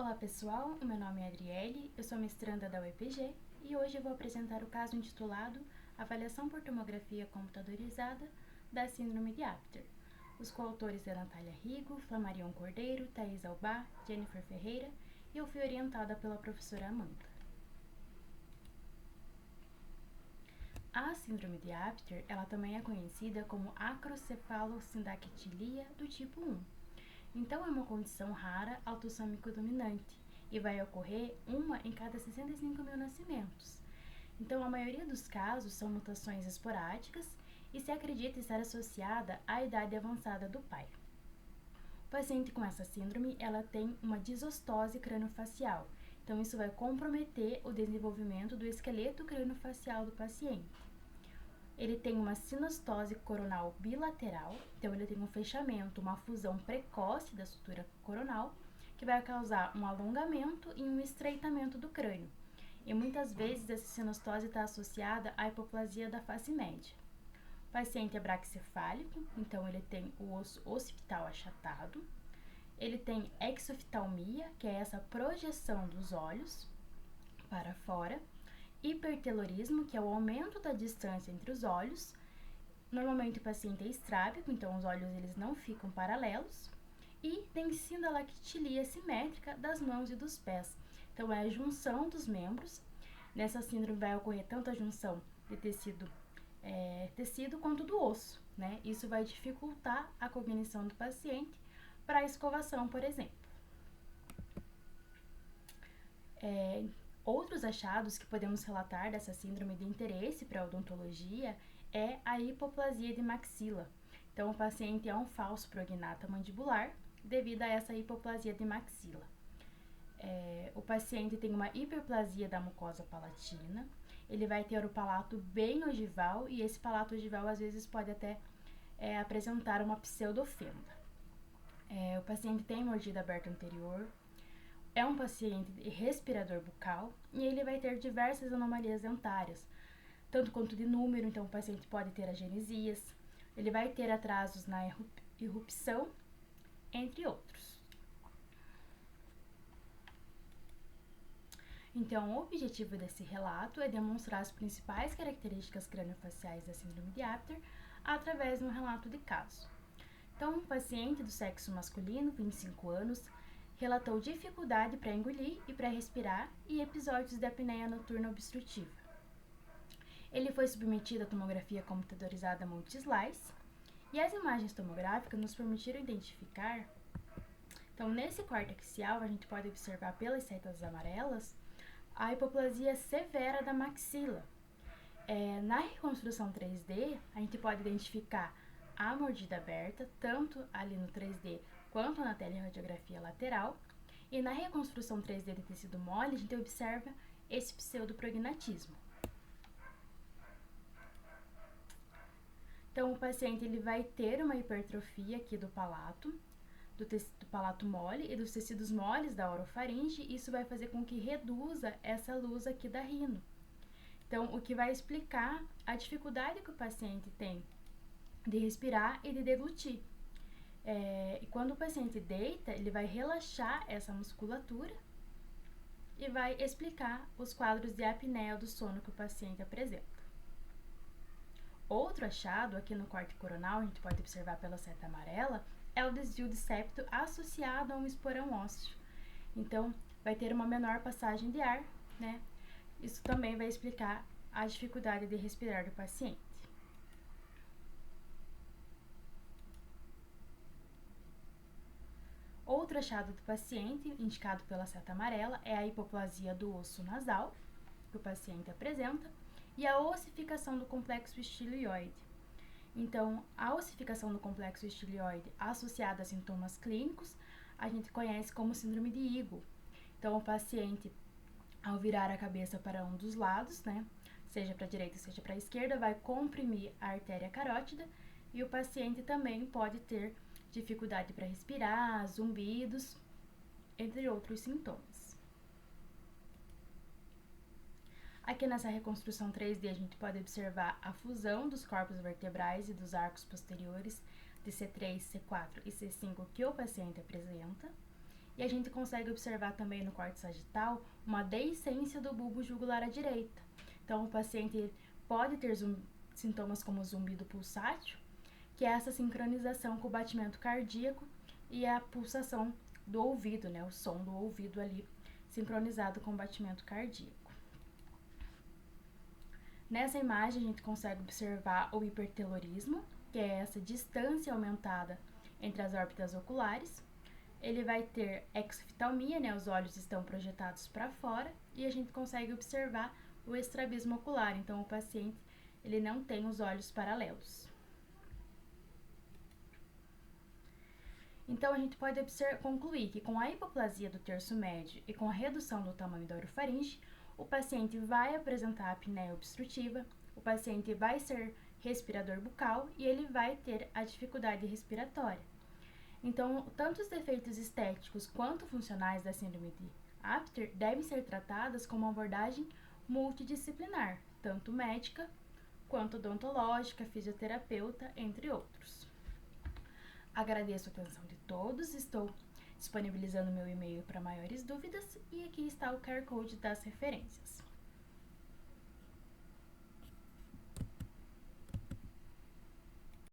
Olá pessoal, o meu nome é Adriele, eu sou mestranda da UEPG e hoje eu vou apresentar o caso intitulado Avaliação por Tomografia Computadorizada da Síndrome de Apter. Os coautores é Natália Rigo, Flamarion Cordeiro, Thaís Albá, Jennifer Ferreira e eu fui orientada pela professora Amanda. A síndrome de Apter, ela também é conhecida como acrocefalosindactilia do tipo 1. Então, é uma condição rara autossômico dominante e vai ocorrer uma em cada 65 mil nascimentos. Então, a maioria dos casos são mutações esporádicas e se acredita estar associada à idade avançada do pai. O paciente com essa síndrome, ela tem uma desostose craniofacial, então isso vai comprometer o desenvolvimento do esqueleto craniofacial do paciente. Ele tem uma sinostose coronal bilateral, então ele tem um fechamento, uma fusão precoce da sutura coronal, que vai causar um alongamento e um estreitamento do crânio. E muitas vezes essa sinostose está associada à hipoplasia da face média. O paciente é braquicefálico, então ele tem o osso occipital achatado. Ele tem exoftalmia, que é essa projeção dos olhos para fora. Hipertelorismo, que é o aumento da distância entre os olhos. Normalmente o paciente é estrábico, então os olhos eles não ficam paralelos. E tem sindalactilia simétrica das mãos e dos pés. Então é a junção dos membros. Nessa síndrome vai ocorrer tanto a junção de tecido quanto do osso, né? Isso vai dificultar a cognição do paciente para a escovação, por exemplo. Outros achados que podemos relatar dessa síndrome de interesse para a odontologia é a hipoplasia de maxila. Então, o paciente é um falso prognata mandibular devido a essa hipoplasia de maxila. O paciente tem uma hiperplasia da mucosa palatina, ele vai ter o palato bem ogival e esse palato ogival às vezes pode até apresentar uma pseudofenda. O paciente tem mordida aberta anterior, é um paciente respirador bucal e ele vai ter diversas anomalias dentárias, tanto quanto de número, então o paciente pode ter agenesias, ele vai ter atrasos na irrupção, entre outros. Então, o objetivo desse relato é demonstrar as principais características craniofaciais da síndrome de Apter através de um relato de caso. Então, um paciente do sexo masculino, 25 anos, relatou dificuldade para engolir e para respirar e episódios de apneia noturna obstrutiva. Ele foi submetido à tomografia computadorizada multi-slice e as imagens tomográficas nos permitiram identificar. Então, nesse corte axial, a gente pode observar pelas setas amarelas a hipoplasia severa da maxila. Na reconstrução 3D, a gente pode identificar a mordida aberta, tanto ali no 3D quanto na teleradiografia lateral, e na reconstrução 3D de tecido mole, a gente observa esse pseudoprognatismo. Então, o paciente ele vai ter uma hipertrofia aqui do palato, do palato mole e dos tecidos moles da orofaringe, e isso vai fazer com que reduza essa luz aqui da rino. Então, o que vai explicar a dificuldade que o paciente tem de respirar e de deglutir. E quando o paciente deita, ele vai relaxar essa musculatura e vai explicar os quadros de apneia do sono que o paciente apresenta. Outro achado aqui no corte coronal, a gente pode observar pela seta amarela, é o desvio de septo associado a um esporão ósseo. Então, vai ter uma menor passagem de ar, né? Isso também vai explicar a dificuldade de respirar do paciente. Outro achado do paciente, indicado pela seta amarela, é a hipoplasia do osso nasal, que o paciente apresenta, e a ossificação do complexo estilioide. Então, a ossificação do complexo estilioide associada a sintomas clínicos, a gente conhece como síndrome de Eagle. Então, o paciente, ao virar a cabeça para um dos lados, né, seja para a direita, seja para a esquerda, vai comprimir a artéria carótida e o paciente também pode ter dificuldade para respirar, zumbidos, entre outros sintomas. Aqui nessa reconstrução 3D a gente pode observar a fusão dos corpos vertebrais e dos arcos posteriores de C3, C4 e C5 que o paciente apresenta. e a gente consegue observar também no corte sagital uma deiscência do bulbo jugular à direita. Então, o paciente pode ter sintomas como zumbido pulsátil, que é essa sincronização com o batimento cardíaco e a pulsação do ouvido, né, o som do ouvido ali sincronizado com o batimento cardíaco. Nessa imagem a gente consegue observar o hipertelorismo, que é essa distância aumentada entre as órbitas oculares. Ele vai ter exoftalmia, né, os olhos estão projetados para fora, e a gente consegue observar o estrabismo ocular, então o paciente ele não tem os olhos paralelos. Então, a gente pode concluir que com a hipoplasia do terço médio e com a redução do tamanho da orofaringe, o paciente vai apresentar apneia obstrutiva, o paciente vai ser respirador bucal e ele vai ter a dificuldade respiratória. Então, tanto os defeitos estéticos quanto funcionais da síndrome de Apter devem ser tratadas com uma abordagem multidisciplinar, tanto médica quanto odontológica, fisioterapeuta, entre outros. Agradeço a atenção de todos, estou disponibilizando meu e-mail para maiores dúvidas e aqui está o QR Code das referências.